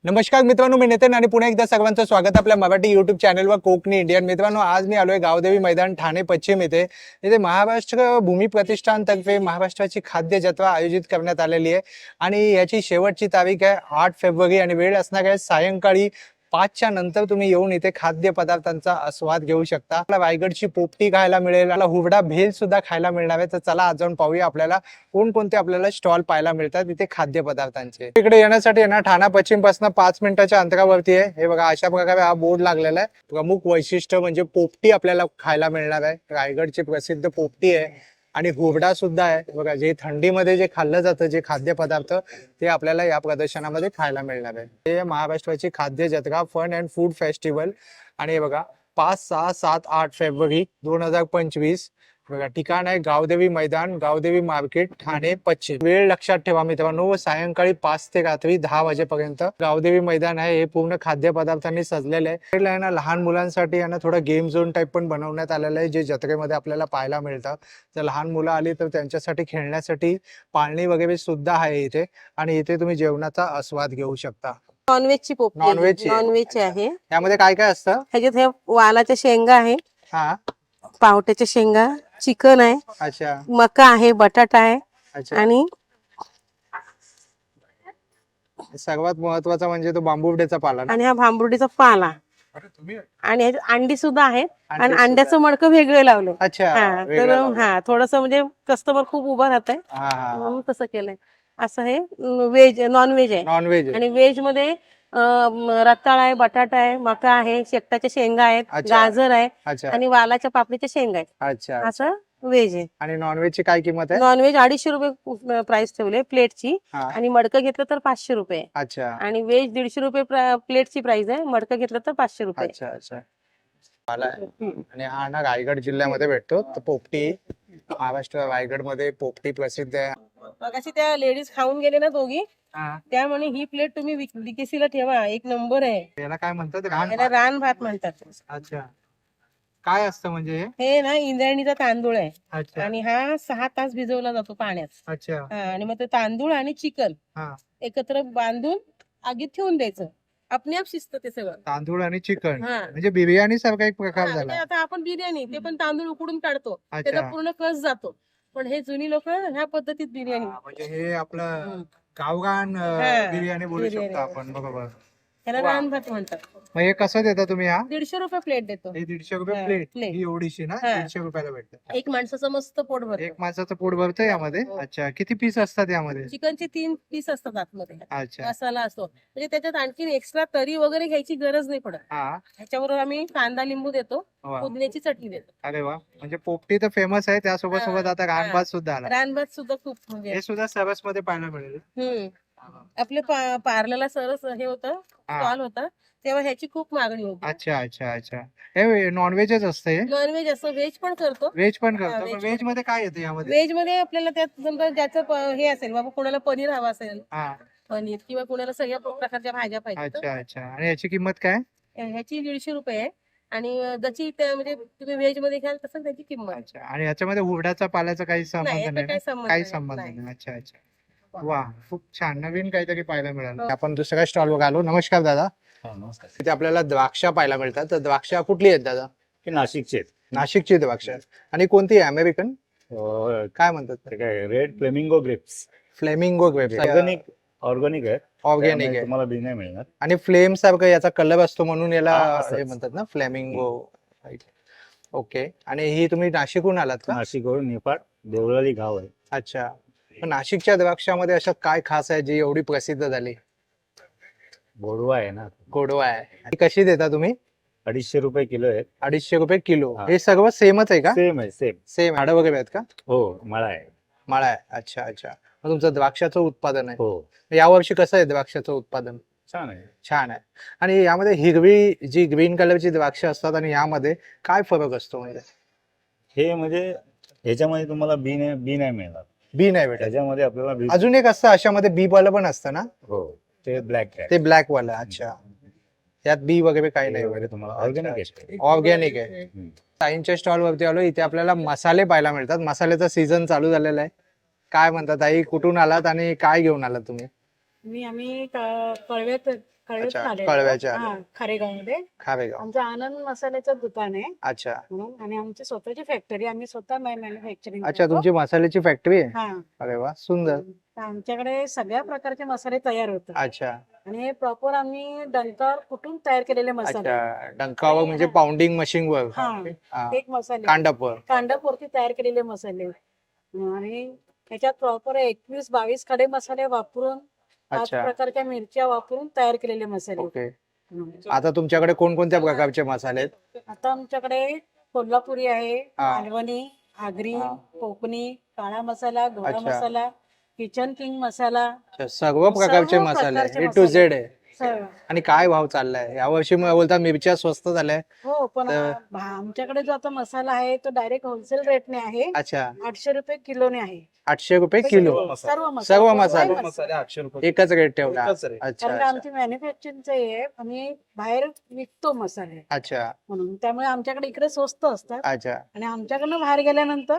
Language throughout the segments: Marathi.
नमस्कार मित्रांनो, मी नितीन आणि पुन्हा एकदा सर्वांचं स्वागत आपल्या मराठी युट्यूब चॅनलवर कोकणी इंडियन. मित्रांनो, आज मी आलोय गावदेवी मैदान ठाणे पश्चिम इथे महाराष्ट्र भूमी प्रतिष्ठानतर्फे महाराष्ट्राची खाद्य जत्रा आयोजित करण्यात आलेली आहे आणि याची शेवटची तारीख आहे 8 फेब्रुवारी आणि वेळ असणार आहे सायंकाळी 5च्या नंतर. तुम्ही येऊन इथे खाद्य पदार्थांचा आस्वाद घेऊ शकता. आपल्याला रायगडची पोपटी खायला मिळेल, हुरडा भेल सुद्धा खायला मिळणार आहे. तर चला आज जाऊन पाहूया आपल्याला कोणकोणते आपल्याला स्टॉल पाहायला मिळतात इथे खाद्य पदार्थांचे. इकडे येण्यासाठी ना ठाणा पश्चिम पासून 5 मिनिटाच्या अंतरावरती आहे. हे बघा, अशा प्रकारे हा बोर्ड लागलेला आहे. प्रमुख वैशिष्ट्य म्हणजे पोपटी आपल्याला खायला मिळणार आहे. रायगडची प्रसिद्ध पोपटी आहे आणि हुरडा सुद्धा आहे. बघा, जे थंडीमध्ये जे खाल्लं जातं जे खाद्यपदार्थ ते आपल्याला या प्रदर्शनामध्ये खायला मिळणार आहे. हे महाराष्ट्राची खाद्य जत्रा फन अँड फूड फेस्टिवल आणि हे बघा 5, 6, 7, 8 फेब्रुवारी 2025. बघा, ठिकाण आहे गावदेवी मैदान, गावदेवी मार्केट, ठाणे पश्चिम. वेळ लक्षात ठेवा मित्रांनो, सायंकाळी 5 ते रात्री 10 वाजेपर्यंत गावदेवी मैदान आहे. हे पूर्ण खाद्यपदार्थांनी सजलेलं आहे. ना लहान मुलांसाठी आहे ना थोडं गेम झोन टाईप पण बनवण्यात आलेलं आहे, जे जत्रेमध्ये आपल्याला पाहायला मिळतं. जर लहान मुलं आली तर त्यांच्यासाठी खेळण्यासाठी पाळणी वगैरे सुद्धा आहे इथे आणि इथे तुम्ही जेवणाचा आस्वाद घेऊ शकता. नॉनव्हेजची पोपटी नॉनव्हेज आहे. त्यामध्ये काय काय असतं? ह्याच्यात हे वालाच्या शेंगा आहे, हा, पावट्याच्या शेंगा, चिकन आहे, अच्छा मका आहे, बटाटा आहे अच्छा. आणि सर्वात महत्वाचा म्हणजे तो बांबुवड्याचा पाला ना. आणि हा भांबरुडीचा पाला आणि ह्याच्यात अंडी सुद्धा आहेत आणि अंडी अंड्याचं मडकं वेगळं लावलं. अच्छा, हा, तर वेगळं लावलं. हा थोडस म्हणजे कस्टमर खूप उभं राहत आहे हा हा. म्हणून तसं केलंय. असं हे व्हेज नॉनव्हेज आहे. नॉनव्हेज आणि व्हेज मध्ये रताळा आहे, बटाटा आहे, मका आहे, शेकटाच्या शेंगा आहेत, अच्छा. गाजर आहे अच्छा आणि वालाच्या पापडीच्या शेंगा आहेत. अच्छा. असं व्हेज आहे. आणि नॉनव्हेजची काय किंमत आहे? नॉनव्हेज 250 रुपये प्राइस ठेवले प्लेटची हा, आणि मडकं घेतलं तर 500 रुपये अच्छा आणि व्हेज 150 रुपये प्लेटची प्राइस आहे. मडकं घेतलं तर 500 रुपये. अच्छा अच्छा. पाला आहे. आणि हा ना रायगड जिल्ह्यामध्ये भेटतो. तर पोपटी, महाराष्ट्र रायगड मध्ये पोपटी प्रसिद्ध आहे. मगाशी त्या लेडीज खाऊन गेले ना दोघी, हा. त्यामुळे ही प्लेट तुम्ही विकेसीला ठेवा, एक नंबर आहे. याला काय म्हणतात? रान याला रान भात म्हणतात. अच्छा. काय असतं म्हणजे हे? हे ना इंद्रायणीचा तांदूळ आहे अच्छा आणि हा 6 तास भिजवला जातो पाण्यात. अच्छा. हा, आणि मग ते तांदूळ आणि चिकन हा, एकत्र बांधून आगीत ठेवून द्यायचं. आपल्याप शिजतं ते सगळं. तांदूळ आणि चिकन हा. म्हणजे बिर्याणी सारखा एक प्रकार हा, म्हणजे झाला. आता आपण बिर्याणी ते पण तांदूळ उकडून काढतो, त्याचा अच्छा. पूर्ण कस जातो. पण हे जुनी लोक ह्या पद्धतीत बिर्याणी. हा, म्हणजे हे आपलं हम्म. गावगान हा, बिर्याणी बोलू बिर्याणी. शकतो आपण. बरोबर. त्याला वा. रान भात म्हणतात. मग हे कसं देता तुम्ही? हा 150 रुपये प्लेट देतो. हे 150 रुपये हा, प्लेट. प्लेट. ही एवढीशी ना हा. 150 रुपयाला भेटते. एक माणसाचं मस्त पोट भरतं. एक माणसाचं पोट भरतं यामध्ये? हो. अच्छा. किती पीस असतात यामध्ये? चिकनचे 3 पीस असतात आतमध्ये. अच्छा. मसाला असतो, म्हणजे त्याच्यात आणखी एक्स्ट्रा तरी वगैरे घ्यायची गरज नाही पडत. हा. ह्याच्याबरोबर आम्ही कांदा लिंबू देतो, वा. पुदिन्याची चटणी देतो. अरे वा. म्हणजे पोपटी तर फेमस आहे, त्यासोबत हा, सोबत आता हा. रानभात सुद्धा आला. रानभात सुद्धा खूप म्हणजे हे सुद्धा सरस मध्ये पाहायला मिळेल. हम्म. आपले पार्लरला सरस हे होतं, हा. स्टॉल होता, तेव्हा ह्याची खूप मागणी होती. अच्छा अच्छा अच्छा. हे नॉनव्हेजच असतं हे? नॉनव्हेज असं व्हेज पण करतो. व्हेज पण हा, करतो. व्हेज पण व्हेज मध्ये काय येतं यामध्ये? व्हेज मध्ये आपल्याला त्यात समजा ज्याचं हे असेल, बाबा कोणाला पनीर हवा असेल, हा. पनीर, किंवा कोणाला सगळ्या प्रकारच्या भाज्या पाहिजे, अच्छा अच्छा. आणि याची किंमत काय? ह्याची 150 रुपये आहे. आणि जशी म्हणजे तुम्ही व्हेज मध्ये घ्याल तसं त्याची किंमत. अच्छा. आणि याच्यामध्ये हुरड्याचा पाल्याचा काही नाही, संबंध याचा नाही ना? काही संबंध काही नाही. संबंध नाही. नाही. अच्छा अच्छा. वा, खूप छान. नवीन काहीतरी पाहायला मिळालं. आपण दुसऱ्या स्टॉल वर आलो. नमस्कार दादा. हा, नमस्कार. तिथे आपल्याला द्राक्षा पाहायला मिळतात. तर द्राक्षा कुठली आहेत दादा? हे नाशिकचे आहेत. नाशिकची द्राक्ष आहेत. आणि कोणती आहे? अमेरिकन काय म्हणतात? ते काय red flamingo grapes. Flamingo grapes. Organic आहे. ऑर्गॅनिक त्यामुळे आहे. तुम्हाला बी नाही मिळणार. आणि फ्लेम सारखं याचा कलर असतो म्हणून याला हा, असंच. हे म्हणतात ना, फ्लेमिंगो. ओके. आणि ही तुम्ही नाशिकहून आलात का? नाशिकवरून निफाड देवळाली गाव आहे. अच्छा. पण नाशिकच्या द्राक्षामध्ये अशा काय खास आहे जी एवढी प्रसिद्ध झाली? गोडवा आहे ना. गोडवा आहे. ती कशी देता तुम्ही? 250 रुपये किलो आहे. 250 रुपये किलो. हा. हे सर्व सेमच आहे का? सेम आहे, सेम. सेम झाडं वगैरे आहेत का? हो, मळा आहे. माळा आहे. अच्छा अच्छा. मग तुमचं द्राक्षाचं उत्पादन आहे. हो, यावर्षी कसं आहे द्राक्षाचं उत्पादन? छान आहे. छान आहे. आणि यामध्ये हिरवी जी ग्रीन कलरची द्राक्ष असतात आणि यामध्ये काय फरक असतो? म्हणजे हे म्हणजे ह्याच्यामध्ये तुम्हाला बी नाही मिळणार. बी नाही भेटत. त्याच्यामध्ये आपल्याला बी. अजून एक असतं अशामध्ये बी वाला पण असतं ना? हो, ते ब्लॅक आहे. ते ब्लॅक वाला. अच्छा. यात बी वगैरे काही नाही वगैरे वगैरे. तुम्हाला ऑर्गॅनिक आहे. ऑर्गॅनिक आहे. हम्म. ताईंच्या स्टॉल वरती आलो. इथे आपल्याला मसाले पाहायला मिळतात. मसाल्याचा सीझन चालू झालेला आहे. काय म्हणतात ताई, कुठून आलात आणि काय घेऊन आलात तुम्ही? आम्ही कळव्यात अच्छा, कळव्यातून कळव्याच्या आलेलो. आले. खारेगावमध्ये खारेगाव. आमचं आनंद मसाल्याचं दुकान आहे अच्छा म्हणून, आणि आमची स्वतःची फॅक्टरी, आम्ही स्वतः मॅन्युफॅक्चरिंग अच्छा, तुमची मसाल्याची फॅक्टरी आहे? हा. अरे वा, सुंदर. तर आमच्याकडे सगळ्या प्रकारचे मसाले तयार होतात अच्छा आणि हे प्रॉपर आम्ही डंकावर कुठून तयार केलेले मसाले. अच्छा, डंकावर म्हणजे पाऊंडिंग मशीन वर. हा. हा. एक मसाले कांडापर. कांडापोरती तयार केलेले मसाले, आणि त्याच्यात प्रॉपर 21-22 खडे मसाले वापरून 5 अच्छा. प्रकारच्या मिरच्या वापरून तयार केलेले मसाले. ओके. हम्म. आता तुमच्याकडे कोणकोणत्या प्रकारचे मसाले आहेत? आता आमच्याकडे कोल्हापुरी आहे, हा. मालवणी, आगरी, हा. कोकणी, काळा मसाला, गोडा अच्छा. मसाला, किचन किंग मसाला, अच्छा, सर्व प्रकारचे सर्व मसाले प्रकारचे ए टू मसाले. झेड आहे. सर्व. आणि काय भाव चाललाय यावर्षी? मग बोलता मिरच्या स्वस्त झाल्या. हो, पण तर- आमच्याकडे जो आता मसाला आहे तो डायरेक्ट होलसेल रेटने आहे, अच्छा, 800 रुपये किलोने आहे. 800 रुपये किलो. सर्व मसाले. सर्व कोणताही मसाले. मसाला. 800 रुपये. एकच रेट ठेवला. एकच rate. अच्छा कारण अच्छा आमची मॅन्युफॅक्चरिंगचं आहे, आम्ही बाहेर विकतो मसाले अच्छा म्हणून, त्यामुळे आमच्याकडे इकडे स्वस्त असतात अच्छा. आणि आमच्याकडनं बाहेर गेल्यानंतर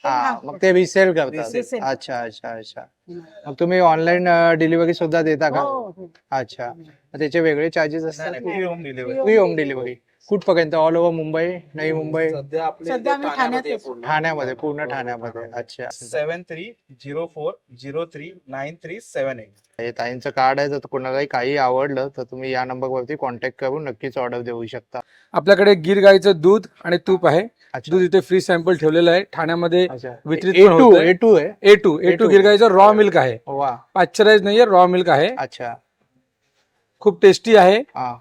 ते हा, महाग मग ते रिसेल करतात. Resell. अच्छा अच्छा अच्छा. पडतात. मग तुम्ही ऑनलाईन डिलिव्हरी सुद्धा देता का? हो, हो. अच्छा, मग त्याचे वेगळे चार्जेस असतात? नाही, free home delivery. Free free home delivery कुठपर्यंत? ऑल ओव्हर मुंबई, नवी मुंबई, सध्या आपल्या सध्या इथे आम्ही ठाण्यामध्ये ठाण्यात आहे पूर्ण. ठाण्यामध्ये, पूर्ण ठाण्यामध्ये. अच्छा. 7304039378. हे ताईंचं कार्ड आहे, जर कोणालाही काही आवडलं तर तुम्ही या नंबरवरती कॉन्टॅक्ट करून नक्कीच ऑर्डर देऊ शकता. आपल्याकडे गीर गाईचं दूध आणि तूप आहे. अच्छा दूध इथे फ्री सॅम्पल ठेवलेलं आहे. ठाण्यामध्ये अच्छा. वितरित A2 पण होतंय. A2 आहे. A2 A2. गिर गाईचं रॉ मिल्क आहे, वा. पाश्चराइज नाहीये, रॉ मिल्क आहे. अच्छा. खूप टेस्टी आहे, हा.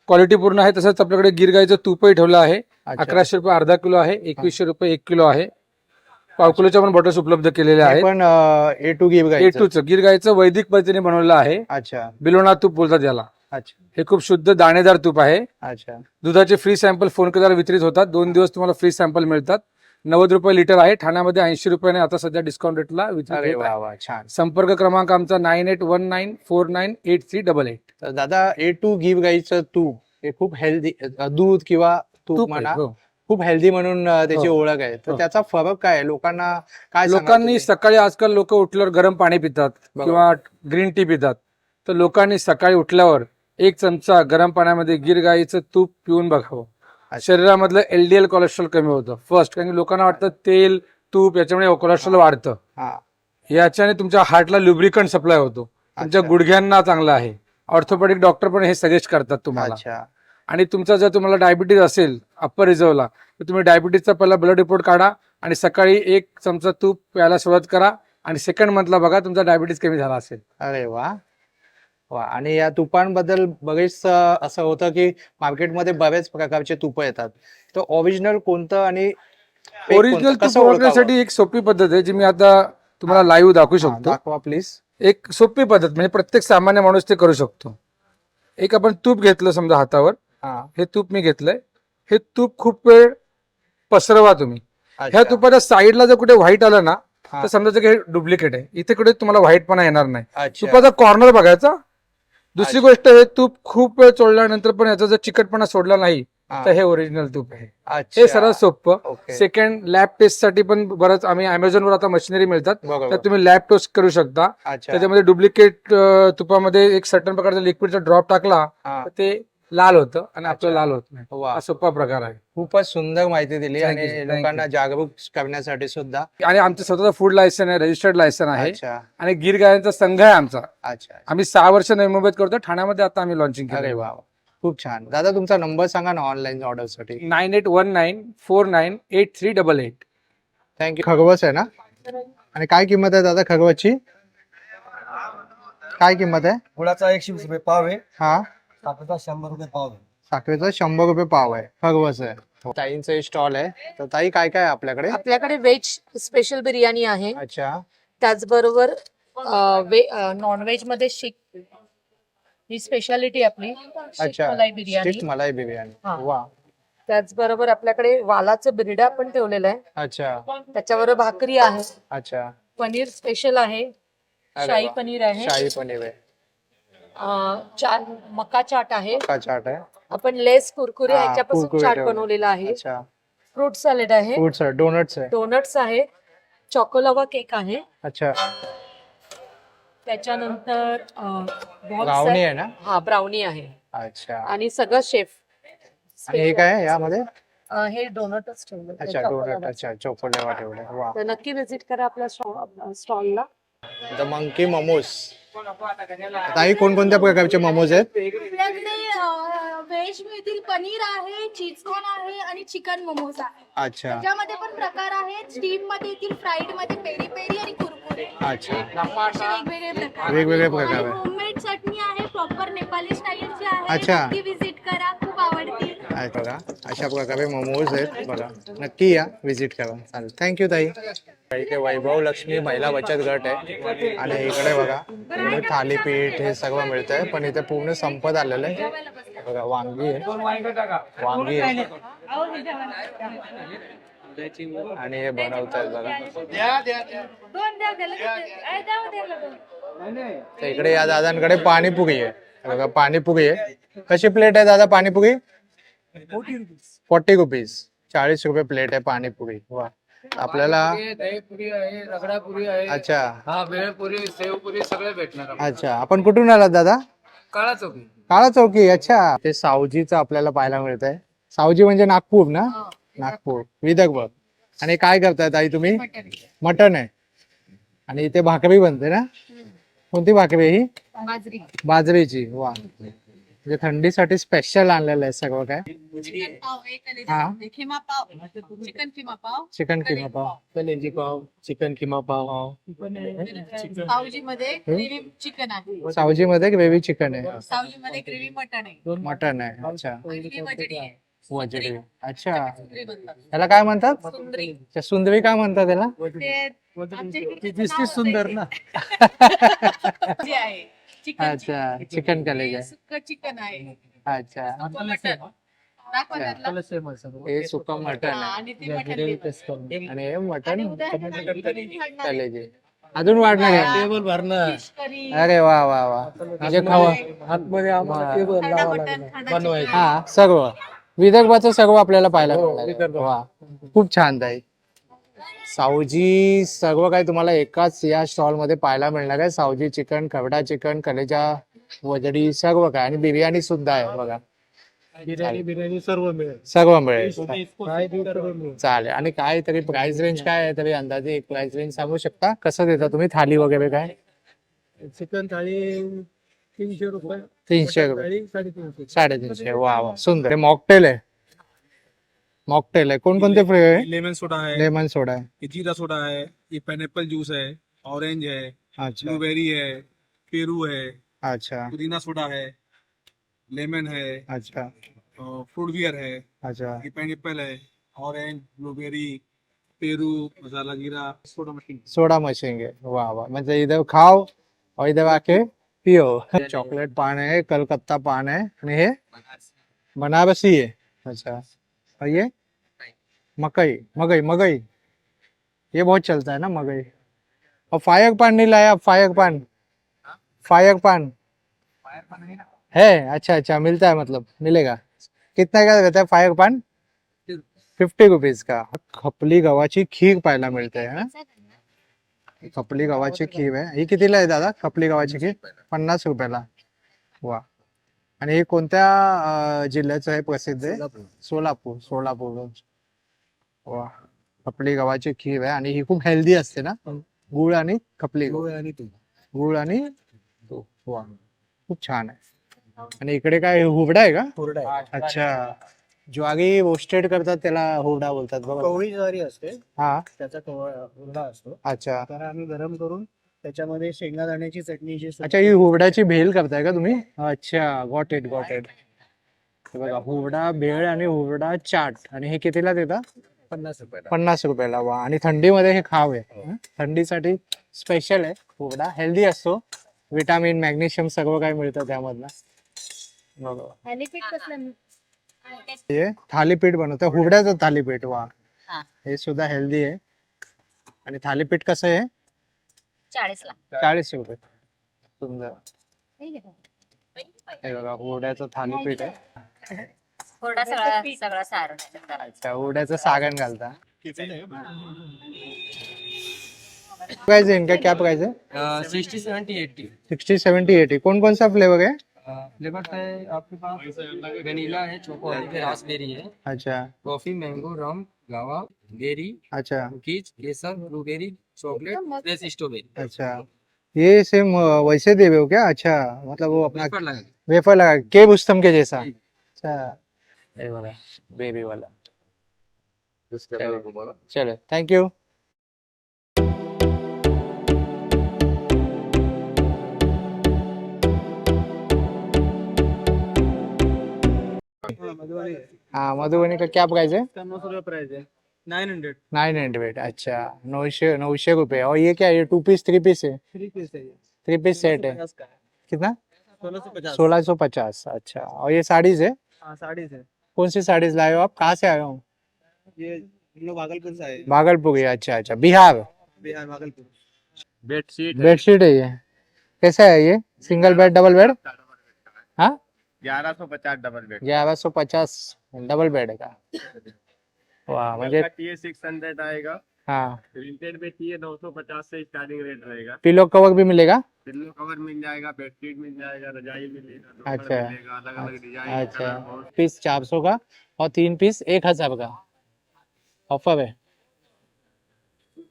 क्वालिटी पूर्ण आहे. तसंच आपल्याकडे गीर गाईचं तूपही ठेवलं आहे. अच्छा. 1100 रुपये अर्धा किलो आहे, 2100 रुपये 1 किलो आहे. पाव किलोच्या पण बॉटल्स उपलब्ध केलेल्या हे आहेत. पण A2 गिव गाईचं. A2चं गिर गाईचं वैदिक पद्धतीने बनवलेलं आहे. अच्छा बिलोणा तूप बोलतात याला. अच्छा हे खूप शुद्ध दाणेदार तूप आहे. अच्छा. दुधाचे फ्री सॅम्पल फोन केल्यावर वितरित होतात. 2 दिवस तुम्हाला फ्री सॅम्पल मिळतात. 90 रुपये लिटर आहे. ठाण्यामध्ये 80 रुपयाने आता सध्या डिस्काउंट रेटला वितरित अरे होत वा आहे. वा, छान. संपर्क क्रमांक आमचा 9819498388. तर दादा, A2 गिव गाईचं तूप हे खूप हेल्दी, दूध किंवा तूप तूप म्हणा, आहे, हो. खूप हेल्दी म्हणून त्याची हो. ओळख आहे. तर हो. त्याचा फरक काय आहे? लोकांना काय सांगाल लोकांनी तुम्ही? सकाळी, आजकाल लोक उठल्यावर गरम पाणी पितात बरोबर. किंवा ग्रीन टी पितात. तर लोकांनी सकाळी उठल्यावर 1 चमचा गरम पाण्यामध्ये गिर गाईचं तूप पिऊन बघावं. अच्छा. शरीरामधलं LDL कोलेस्ट्रॉल कमी होतं फर्स्ट, कारण की लोकांना वाटतं तेल तूप याच्यामुळे कोलेस्ट्रॉल वाढतं. हा. याच्याने तुमच्या हार्टला लुब्रिकंट सप्लाय होतो. तुमच्या अच्छा. गुडघ्यांना चांगलं आहे. ऑर्थोपेडिक डॉक्टर पण हे सजेस्ट करतात तुम्हाला. अच्छा आणि तुमचा जर तुम्हाला डायबिटीज असेल अप्पर रिझर्वला, तर तुम्ही डायबिटीजचा पहिला ब्लड रिपोर्ट काढा आणि सकाळी 1 चमचा तूप प्यायला सुरुवात करा आणि सेकंड मंथला बघा तुमचा डायबिटीज कमी झाला असेल. अरे वा वा. आणि या तुपांबद्दल बरेच असं होतं की मार्केटमध्ये बरेच प्रकारचे तुप येतात, तर ओरिजिनल कोणतं आणि fake ओरिजिनल कोणतं? तूप कसं ओळखावं? ओळखण्यासाठी एक सोपी पद्धत आहे, जी मी आता तुम्हाला लाईव्ह दाखवू हा, शकतो. दाखवा प्लीज. एक सोपी पद्धत, म्हणजे प्रत्येक सामान्य माणूस ते करू शकतो. एक आपण तूप घेतलं समजा हातावर, हा. हे तूप मी घेतलंय. हे तूप खूप वेळ पसरवा तुम्ही. ह्या अच्छा. तुपाच्या साईडला जर कुठे व्हाईट आलं ना, हा. तर समजायचं की हे डुप्लिकेट आहे. इथे कुठे तुम्हाला व्हाईटपणा येणार नाही. अच्छा. तुपाचा कॉर्नर बघायचा. दुसरी अच्छा. गोष्ट, हे तूप खूप वेळ चोळल्यानंतर पण याचा जर चिकटपणा सोडला नाही, हा. तर हे ओरिजिनल तूप आहे. अच्छा. हे सर्वात सोपं. ओके. सेकंड, लॅब टेस्ट साठी पण बरंच आम्ही अमेझॉनवर आता मशिनरी मिळतात, बरोबर. तर तुम्ही लॅब टेस्ट करू शकता. अच्छा. त्याच्यामध्ये डुप्लिकेट तुपामध्ये एक सर्टन प्रकारचा लिक्विडचा ड्रॉप टाकला हा. तर ते लाल होतं आणि आपलं अच्छा. लाल होत नाही. वा. हा सोपा प्रकार आहे. खूपच सुंदर माहिती दिली Thank आणि you, thank लोकांना जागरूक करण्यासाठी सुद्धा. आणि आमचं स्वतःचा फूड लायसन आहे, रजिस्टर्ड लायसन आहे. अच्छा आणि गिर गायांचा संघ आहे आमचा. अच्छा. आम्ही 6 वर्ष नवी मुंबईत करतो. ठाण्यामध्ये आता आम्ही लॉन्चिंग अरे केलं. वा वा. खूप छान. दादा, तुमचा नंबर सांगा ना ऑनलाईन ऑर्डर साठी. 9819498388. थँक्यू. खरवस आहे ना? आणि काय किंमत आहे दादा खरवसची? काय किंमत आहे? गुळाचा 120 रुपये पाव आहे, हा. साखरेचा 100 रुपये पाव आहे. साखरेचा 100 रुपये पाव आहे. खरवस आहे. ताईंचं स्टॉल आहे. तर ताई, काय काय आहे आपल्याकडे? आपल्याकडे व्हेज स्पेशल बिर्याणी आहे. अच्छा त्याचबरोबर नॉनव्हेज मध्ये शीख ही स्पेशालिटी आपली शीख अच्छा. मलाई बिर्याणी. स्टिक मलाई बिर्याणी. हा. वा. त्याचबरोबर आपल्याकडे वालाचं बिरडा पण ठेवलेलं आहे. अच्छा त्याच्याबरोबर भाकरी आहे, अच्छा. पनीर स्पेशल आहे, अरे शाही वा. पनीर आहे, शाही पनीर आहे. मका चाट आहे. का चाट आहे. आपण लेस कुरकुरे हा, ह्याच्यापासून कुरकुरे चाट ठेवले. बनवलेला आहे. अच्छा. फ्रूट सॅलेड आहे, फ्रुट्स आहे, डोनट्स आहे. डोनट्स आहे, चॉकोलावा केक आहे, अच्छा. त्याच्यानंतर balls ब्राउनी आहेत. आहे ना? हा ब्राउनी आहे अच्छा. आणि सगळं शेफ आणि हे काय आहे यामध्ये? हे डोनटच ठेवलं अच्छा डोनट. अच्छा चोकोलेवा ठेवले. वा. तर नक्की व्हिजिट करा आपल्या स्टॉलला. The monkey momos. ताई कोणकोणत्या प्रकारचे मोमोज आहेत? आपल्याकडे व्हेज मिळतील, पनीर आहे, चीज कॉर्न आहे आणि चिकन मोमोज आहे. अच्छा त्याच्यामध्ये पण प्रकार आहेत. स्टीम मध्ये येतील, फ्राईड मध्ये पेरी पेरी आणि कुरकुरे अच्छा. असे वेगवेगळे प्रकार. वेगवेगळे प्रकार आहे. होममेड चटणी आहे, प्रॉपर नेपाली स्टाईलची आहे. अच्छा. नक्की विजिट करा, खूप आवडतील. आहे बघा अशा प्रकारे मोमोज आहेत बघा. नक्की या विजिट करा. चालेल. थँक्यू ताई. इथे वैभव लक्ष्मी महिला बचत गट आहे आणि इकडे बघा इकडे थालीपीठ हे सगळं मिळतंय पण इथे पूर्ण संपत आलेलं आहे. बघा वांगी आहे, वांगी आहे आणि हे बनवतात बघा. तर इकडे या दादांकडे पाणीपुरी आहे बघा. पाणीपुरी आहे. कशी प्लेट आहे दादा पाणीपुरी? 40 रुपीज. 40 रुपये प्लेट आहे पाणीपुरी. वा. आपल्याला दहीपुरी आहे, रगडापुरी आहे, अच्छा हा भेळपुरी, सेवपुरी सगळे भेटणार. अच्छा. आपण कुठून आलात दादा? काळा चौकी. काळा चौकी. अच्छा. ते सावजीचं आपल्याला पाहायला मिळत आहे. सावजी म्हणजे नागपूर ना? नागपूर विदर्भ. आणि काय करताय ताई तुम्ही? मटन आहे आणि इथे भाकरी बनते ना? कोणती भाकरी आहे ही? बाजरीची. वा. म्हणजे थंडीसाठी स्पेशल आणलेलं आहे सगळं काय. हा खिमा पाव, चिकन खिमा पाव, चिकन किमा पाव, कलेजी पाव, चिकन किमा पाव, सावजी मध्ये ग्रेव्ही चिकन आहे, सावजी मध्ये ग्रेव्ही चिकन आहे, सावजी मध्ये ग्रेव्ही मटन आहे, मटन आहे. अच्छा आणि ही वजडी आहे. वजडी. अच्छा सुंदरी बनतात. त्याला काय म्हणतात? सुंदरी. अच्छा, सुंदरी काय म्हणतात त्याला? ते आमच्या इकडे ती दिसते सुंदर ना. जे आहे चिकन अच्छा चिकन कलेजा. सुक्क चिकन आहे. अच्छा सुक्क मटन. दाखवा त्यातला. हे सुकं मटन हा, आहे आणि ती मटन देतात. आणि हे मटन आणि उद्या ह्याच्यात कलेजे. अजून वाढणार आहे. टेबल भरणं. फिश करी, अरे वा वा वा. म्हणजे खावा. आतमध्ये आम्हाला टेबल खरडा लावावं मटन, लागलं. खरडा बनवायचं. चिकन. हा सर्व विदर्भाचं सर्व आपल्याला पाहायला हो, मिळणार आहे. विदर्भ. वा खूप छान आहे. सावजी सर्व काही तुम्हाला एकाच या स्टॉल मध्ये पाहायला मिळणार आहे. सावजी चिकन, खवडा चिकन, कलेजा, वजडी सर्व काय आणि बिर्याणी सुद्धा आहे बघा. बिर्याणी सर्व मिळेल. सर्व मिळेल. काय देऊ सर्व मिळेल. चालेल. आणि काय तरी प्राइस रेंज काय आहे तरी अंदाजे एक प्राइस रेंज सांगू शकता? कसं देता तुम्ही थाली वगैरे काय? चिकन थाळी 300 रुपये, 300 मटण रुपये. थाळी 350. 350. वा वा सुंदर. हे मॉकटेल आहे. मॉकटेल आहे. कोणकोणते फ्लेवर आहे? लेमन सोडा है, लेमन सोडा आहे. ये जीरा सोडा है, ये पाइनएप्पल जूस है, ऑरेंज है, अच्छा ब्लूबेरी है, पेरू है, अच्छा पुदीना सोडा है, लेमन है, अच्छा फ्रूट बियर है, अच्छा. ये पाइनएप्पल है, ऑरेंज, ब्लूबेरी, पेरू, मसाला जीरा, सोडा मशीन. सोडा मशीन है. वाह वाह. म्हणजे इधर खाओ और इधर आके पियो. चॉकलेट पान है, कलकत्ता पान है आणि हे बनारसी है. अच्छा. और ये मकई मगई मगई ये बहुत चलता है ना मगई. और फायर पान नहीं लाया? फायर पान, फायर पान है? अच्छा अच्छा मिलता है, मतलब मिलेगा. कितना का रहता है फायर पान? 50 रुपीज का. खपली गव्हाची खीर पाहायला मिळते. हा खपली गव्हाची खीर आहे. ही कितीला आहे दादा खपली गव्हाची खीर? 50 रुपयाला. वा. आणि हे कोणत्या जिल्ह्याचं आहे प्रसिद्ध आहे? सोलापूर. सोलापूर. वा. खपली गव्हाची खीर आहे आणि ही खूप हेल्दी असते ना? गुळ आणि खपली गोळ आणि तूप. गुळ आणि तूप. वा खूप छान आहे. आणि इकडे काय हुरडा आहे का? हुरडा आहे. अच्छा. ज्वारी रोस्टेड करतात त्याला हुरडा बोलतात बघा. कवळी ज्वारी असते, हा त्याचा हुरडा असतो. अच्छा तर आम्ही गरम करून त्याच्यामध्ये शेंगादाण्याची चटणी जी अच्छा. ही हुरड्याची भेल करताय का तुम्ही? अच्छा गॉट इट गॉट इट. बघा हुरडा भेळ आणि हुरडा चाट. आणि हे कितीला देता? 50 रुपयाला. 50 रुपयाला. वा. आणि थंडीमध्ये हे खाव आहे. थंडीसाठी स्पेशल आहे. हुरडा हेल्दी असतो. विटामिन मॅग्नेशियम सर्व काही मिळतं त्यामधनं. बघा थालीपीठ कसलं? हे थालीपीठ बनवतं हुरड्याचं थालीपीठ. वा हा. हे सुद्धा हेल्दी आहे. आणि थालीपीठ कसं आहे? 40 ला. 40 रुपये. सुंदर. हे बघा हुरड्याचं थालीपीठ आहे. थोडा सगळा सारण. अच्छा हुरड्याचं सागण घालता. प्राइस है इनका, क्या प्राइस है? 60 70 80 60 70 80। कौन कौन सा फ्लेवर है? फ्लेवर है आपके पास, वेनिला है, चोको है, रास्पबेरी है, अच्छा कॉफी, मैंगो, रम, गावा, बेरी, अच्छा कुकीज, केसर, ब्लूबेरी, चॉकलेट, फ्रेश स्ट्रॉबेरी। अच्छा, ये सेम वैसे दे रहे हो क्या? अच्छा, मतलब वो अपना वेफर लगा वेफर लगा के बुस्तम के जैसा। अच्छा, ये वाला बेबी वाला। चलो थैंक यू। हाँ मधुबनी का क्या प्राइस है? इसका 900 रुपये प्राइस है, 900। 900। अच्छा, 900 और ये क्या है? ये 2 पीस 3 पीस है? 3 पीस है ये, 3 पीस सेट है। 1650 का है, कितना? 1650। 1650। अच्छा, और ये साड़ीज है? हाँ साड़ी से। कौन सी साड़ीज लाए हो आप? कहाँ से आए हो? ये हम लोग भागलपुर से आए, भागलपुर है। अच्छा अच्छा, बिहार। बिहार भागलपुर। बेडशीट है ये? कैसा है ये? Single bed double bed? हाँ 1150 डबल बेड 1150 डबल बेड का। वाह, म्हणजे टीए 600 आएगा, हाँ, प्रिंटेड में टीए 950 से स्टार्टिंग रेट रहेगा। पिलो कवर भी मिलेगा? पिल्लो कवर मिल जाएगा, बेडशीट मिल जाएगा, रजाई मिलेगा, दुपट्टा अच्छा। मिलेगा, अलग अलग डिजाइन, अच्छा, कलर, पीस 400 का और 3 पीस 1000 का ऑफर आहे.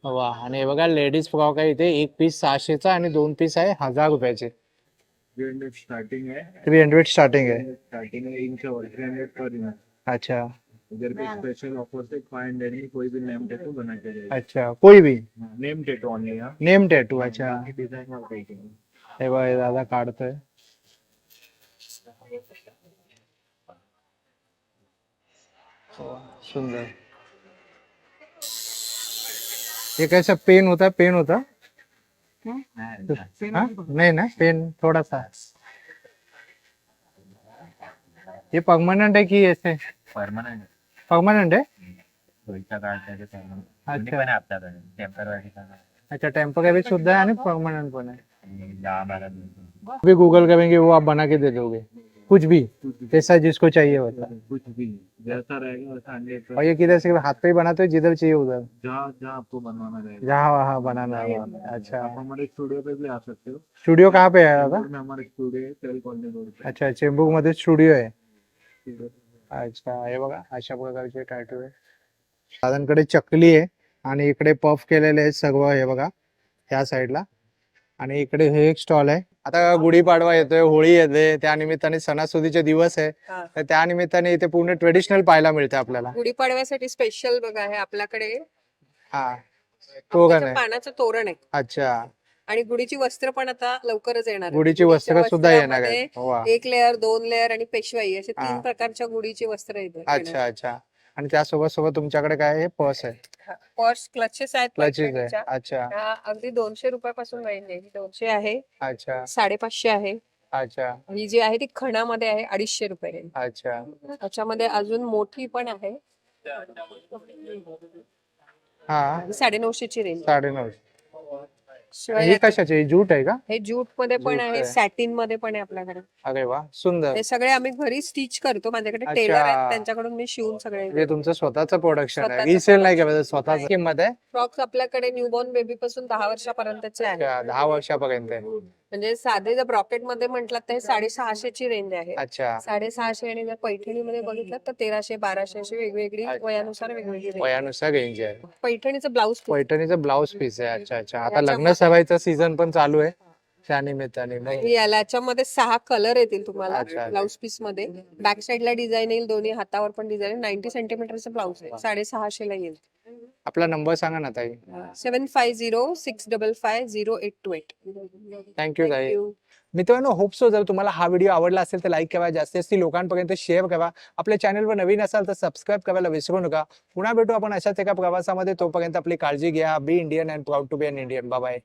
वा, आणि हे बघा लेडीज फ्रॉक आहे इथे, 1 पीस 600चा आणि 2 पीस आहे 1000 रुपयाचे. 300 स्टार्टिंग है, 300 स्टार्टिंग आहे. स्टार्टिंग है इनसे और 300 पर इन। अच्छा इधर पे स्पेशल ऑफर से 500 में कोई भी नेम टैटू बना के जाएगा। अच्छा, कोई भी नेम टैटू ओनली, हां नेम टॅटू. अच्छा, डिजाइन और पेंटिंग। हे बघा हे दादा काढतोय. सुंदर. ये कैसा पेन होता है? पेन होता हाँ? नहीं ना, पेन थोड़ा सा. ये परमानेंट है कि ऐसे? परमानेंट परमानेंट है. पैसा काढण्याचे अच्छा. पण आहे आपल्याकडे टेम्पररी अच्छा, टेम्पररी सुद्धा है आणि परमानेंट पण है. 10-12 भी गूगल करेंगे वो आप बना के दे दोगे कुछ भी, जैसा जिसको चाहिए वैसा. कुछ भी जैसा रहेगा वैसा 100। और ये किधर से हाथ पे ही बनाते हो? जिधर चाहिए उधर? जहाँ जहाँ आपको बनवाना रहेगा जहाँ वहाँ बनाना है. अच्छा, आप हमारे स्टूडियो पे भी आ सकते हो। स्टुडिओ कहाँ पे है दादा? चेंबूर में हमारे स्टूडियो है, तेल कॉलोनी रोड पे। अच्छा, चेंबूर मध्ये स्टुडिओ आहे. अच्छा, हे बघा अशा प्रकारचे टॅटू आहे. दादांकडे चकली आहे आणि इकडे पफ केलेले आहेत सर्व. हे बघा ह्या साईडला, आणि इकडे हे एक स्टॉल आहे. आता गुढीपाडवा येतोय, होळी येते, त्या निमित्ताने सणासुदीचे दिवस आहे, हा. तर त्या निमित्ताने इथे पूर्ण ट्रेडिशनल पाहायला मिळते आपल्याला. गुढीपाडव्यासाठी स्पेशल बघा आहे आपल्याकडे हा, तोरण आंब्याच्या आहे. पानाचं तोरण आहे अच्छा, आणि गुढीची वस्त्र पण आता लवकरच येणार आहेत. गुढीची गुढीच्या वस्त्र सुद्धा येणार वस्त्रामध्ये आहे. वा, 1 लेअर 2 लेअर आणि पेशवाई असे हा. 3 प्रकारच्या गुढीची वस्त्र येतात. अच्छा अच्छा. आणि त्यासोबत सोबत तुमच्याकडे काय आहे? पर्स आहे, पर्स क्लचेस आहेत क्लचेस आहे. पैठणीच्या. अच्छा ह्या अगदी 200 रुपयापासून रेंज आहे. 200 आहे, अच्छा 550 आहे. अच्छा ही जी आहे ती खणामध्ये आहे 250 रुपये. अच्छा. त्याच्यामध्ये अजून मोठी पण आहे, हा, 950 ची रेंज. 950. शिवाय हे कशाचे? हे जूट आहे का? हे ज्यूट मध्ये पण ज्यूट आहे, आहे. सॅटिन मध्ये पण आहे आपल्याकडे. अरे वा, सुंदर. हे सगळे आम्ही घरी स्टिच करतो. माझ्याकडे अच्छा. टेलर आहेत, त्यांच्याकडून मी शिवून सगळे हे तुमचं स्वतःचं प्रोडक्शन आहे, स्वतःचं रिसेल नाही production. का? स्वतःच किंमत आहे? फ्रॉक्स आपल्याकडे न्यूबॉर्न बेबी पासून 10 वर्षापर्यंतचे आहे. अच्छा, 10 वर्षापर्यंत आहे. म्हणजे साधे जर ब्रॉकेट मध्ये म्हटलं तर हे 650 ची रेंज आहे. अच्छा, 650 आणि जर पैठणीमध्ये बघितलं तर 1300 1200 अशी वेगवेगळी अच्छा. वयानुसार वेगवेगळी range. वयानुसार रेंज आहे. पैठणीचं ब्लाऊज पैठणीचं ब्लाउज पीस आहे. अच्छा अच्छा. आता याच्यामध्ये- लग्न सराईचा सीझन पण चालू आहे, त्या निमित्ताने नाही. याच्यामध्ये 6 कलर येतील तुम्हाला अच्छा. ब्लाऊज पीस मध्ये. बॅक साइडला डिझाईन येईल, दोन्ही हातावर पण डिझाईन. 90 सेंटीमीटरचं ब्लाऊज आहे, 650 ला येईल. आपला नंबर सांगा ना ताई. 7506550828. थँक्यू ताई. थँक्यू. मित्रांनो, होप सो जर तुम्हाला हा व्हिडिओ आवडला असेल तर लाईक करा, जास्तीत जास्त लोकांपर्यंत शेअर करा. आपल्या चॅनलवर नवीन असाल तर सबस्क्राईब करायला विसरू नका. पुन्हा भेटू आपण अशाच एका प्रवासामध्ये. तोपर्यंत आपली काळजी घ्या. Be Indian and proud to be an Indian. Bye bye.